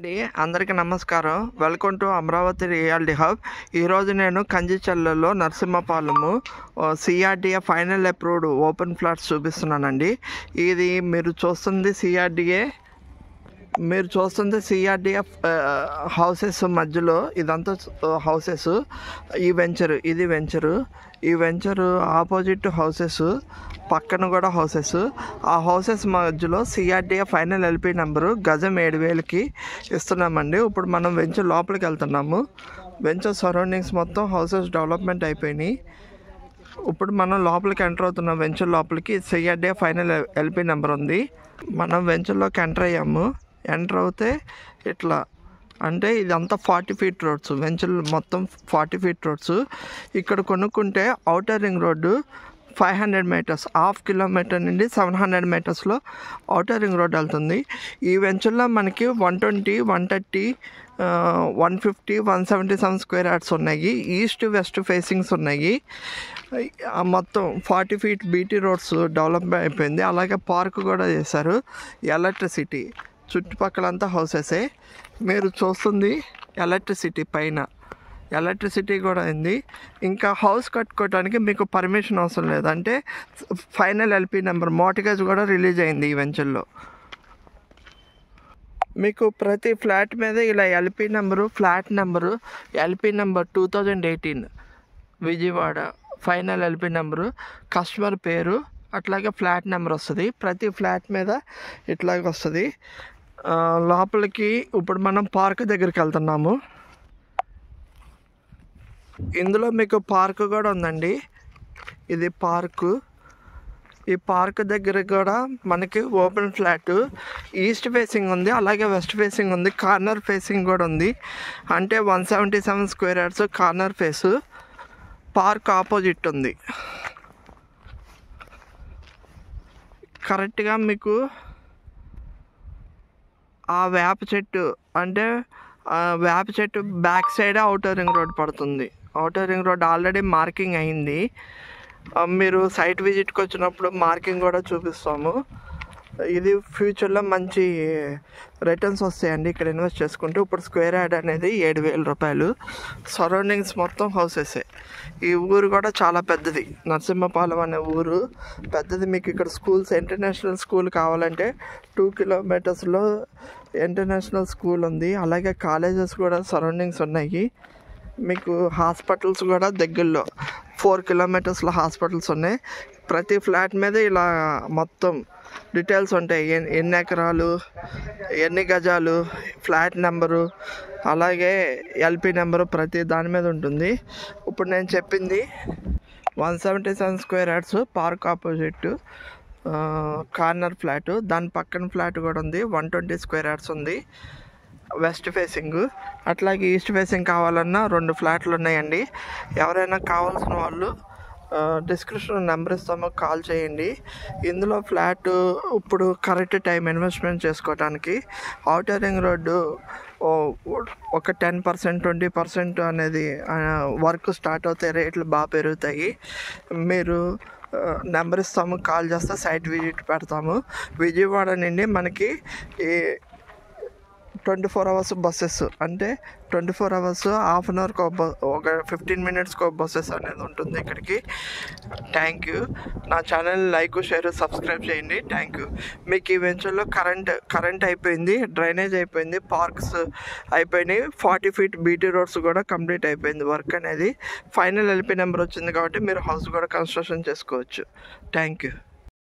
అండి అందరికీ నమస్కారం. Welcome to Amaravati reality hub. ఈరోజు నేను కంచిచర్లలో Narasimhapalem CRDA final approved open flats చూపిస్తున్నానండి. ఇది మీరు చూస్తుంది సిఆర్డిఏ హౌసెస్ మధ్యలో ఇదంతా హౌసెస్. ఈ వెంచరు ఆపోజిట్ హౌసెస్, పక్కన కూడా హౌసెస్. ఆ హౌసెస్ మధ్యలో సిఆర్డిఏ ఫైనల్ ఎల్పి నెంబరు గజం 7,000కి ఇస్తున్నామండి. ఇప్పుడు మనం వెంచర్ లోపలికి వెళ్తున్నాము. వెంచర్ సరౌండింగ్స్ మొత్తం హౌసెస్ డెవలప్మెంట్ అయిపోయినాయి. ఇప్పుడు మనం లోపలికి ఎంటర్ అవుతున్నాం. వెంచర్ లోపలికి సిఆర్డిఏ ఫైనల్ ఎల్పి నెంబర్ ఉంది. మనం వెంచర్లోకి ఎంటర్ అయ్యాము. ఎంటర్ అవుతే ఇట్లా అంటే ఇదంతా 40 ఫీట్ రోడ్స్. వెంచర్ మొత్తం 40 ఫీట్ రోడ్స్. ఇక్కడ కొనుక్కుంటే outer ring road 500 metres, 1/2 kilometre నుండి 700 మీటర్స్లో ఔటర్ రింగ్ రోడ్ వెళ్తుంది. ఈ వెంచర్లో మనకి 120, 130, 150, 177 స్క్వేర్ యార్డ్స్ ఉన్నాయి. ఈస్ట్ వెస్ట్ ఫేసింగ్స్ ఉన్నాయి. మొత్తం 40 ఫీట్ బీటీ రోడ్స్ డెవలప్ అయిపోయింది. అలాగే పార్క్ కూడా చేశారు. ఎలక్ట్రిసిటీ చుట్టుపక్కలంతా హౌసెసే. మీరు చూస్తుంది ఎలక్ట్రిసిటీ పైన ఎలక్ట్రిసిటీ కూడా ఉంది. ఇంకా హౌస్ కట్టుకోవడానికి మీకు పర్మిషన్ అవసరం లేదు. అంటే ఫైనల్ ఎల్పి నెంబర్ మార్టిగేజ్ కూడా రిలీజ్ అయింది ఈ వెంచర్లో. మీకు ప్రతి ఫ్లాట్ మీద ఇలా flat number LP number 2018 Vijayawada final LP number, customer పేరు, అట్లాగే ఫ్లాట్ నెంబర్ వస్తుంది. ప్రతి ఫ్లాట్ మీద ఇట్లాగే వస్తుంది. లోపలికి ఇప్పుడు మనం పార్క్ దగ్గరికి వెళ్తున్నాము. ఇందులో మీకు పార్క్ కూడా ఉందండి. ఇది పార్కు. ఈ పార్క్ దగ్గర కూడా మనకి ఓపెన్ ఫ్లాట్ ఈస్ట్ ఫేసింగ్ ఉంది, అలాగే వెస్ట్ ఫేసింగ్ ఉంది, కార్నర్ ఫేసింగ్ కూడా ఉంది. అంటే 177 square yards corner face. Park opposite ఉంది. కరెక్ట్గా మీకు ఆ వేప చెట్టు back side outer ring road పడుతుంది. Outer ring road already marking అయింది. మీరు సైట్ విజిట్కి వచ్చినప్పుడు మార్కింగ్ కూడా చూపిస్తాము. ఇది ఫ్యూచర్లో మంచి రిటర్న్స్ వస్తాయండి ఇక్కడ ఇన్వెస్ట్ చేసుకుంటే. ఇప్పుడు స్క్వేర్ యార్డ్ అనేది 7,000 రూపాయలు. సరౌండింగ్స్ మొత్తం హౌసెసే. ఈ ఊరు కూడా చాలా పెద్దది. నరసింహపాలెం అనే ఊరు పెద్దది. మీకు ఇక్కడ స్కూల్స్, ఇంటర్నేషనల్ స్కూల్ కావాలంటే 2 కిలోమీటర్స్లో ఇంటర్నేషనల్ స్కూల్ ఉంది. అలాగే కాలేజెస్ కూడా సరౌండింగ్స్ ఉన్నాయి. మీకు హాస్పిటల్స్ కూడా దగ్గరలో 4 కిలోమీటర్స్లో హాస్పిటల్స్ ఉన్నాయి. ప్రతి ఫ్లాట్ మీద ఇలా మొత్తం డీటెయిల్స్ ఉంటాయి. ఎన్ని ఎకరాలు, ఎన్ని గజాలు, ఫ్లాట్ నెంబరు, అలాగే ఎల్పి నెంబరు ప్రతి దాని మీద ఉంటుంది. ఇప్పుడు నేను చెప్పింది 177 square yards park opposite corner flat. దాని పక్కన ఫ్లాట్ కూడా ఉంది, 120 స్క్వేర్ యార్డ్స్ ఉంది, వెస్ట్ ఫేసింగ్. అట్లాగే ఈస్ట్ ఫేసింగ్ కావాలన్నా 2 ఫ్లాట్లు ఉన్నాయండి. ఎవరైనా కావాల్సిన వాళ్ళు డిస్క్రిప్షన్ నెంబర్ ఇస్తామో కాల్ చేయండి. ఇందులో ఫ్లాట్ ఇప్పుడు కరెక్ట్ టైం ఇన్వెస్ట్మెంట్ చేసుకోవడానికి. ఔటర్ రింగ్ రోడ్డు ఒక 10%, 20% అనేది వర్క్ స్టార్ట్ అవుతాయి, రేట్లు బాగా పెరుగుతాయి. మీరు నెంబర్ ఇస్తాము, కాల్ చేస్తే సైట్ విజిట్ పెడతాము. విజయవాడ నుండి మనకి 24 అవర్స్ బస్సెస్, అంటే 24 అవర్స్ హాఫ్ అన్ అవర్కి ఒక 15 మినిట్స్కి బస్సెస్ అనేది ఉంటుంది ఇక్కడికి. Thank you. నా ఛానల్ లైక్, షేర్, సబ్స్క్రైబ్ చేయండి. Thank you. మీకు ఈ వెంచర్లో కరెంట్ అయిపోయింది, డ్రైనేజ్ అయిపోయింది, పార్క్స్ అయిపోయినాయి, 40 ఫీట్ బీటీ రోడ్స్ కూడా కంప్లీట్ అయిపోయింది. వర్క్ అనేది ఫైనల్ ఎల్పి నెంబర్ వచ్చింది కాబట్టి మీరు హౌస్ కూడా కన్స్ట్రక్షన్ చేసుకోవచ్చు. Thank you.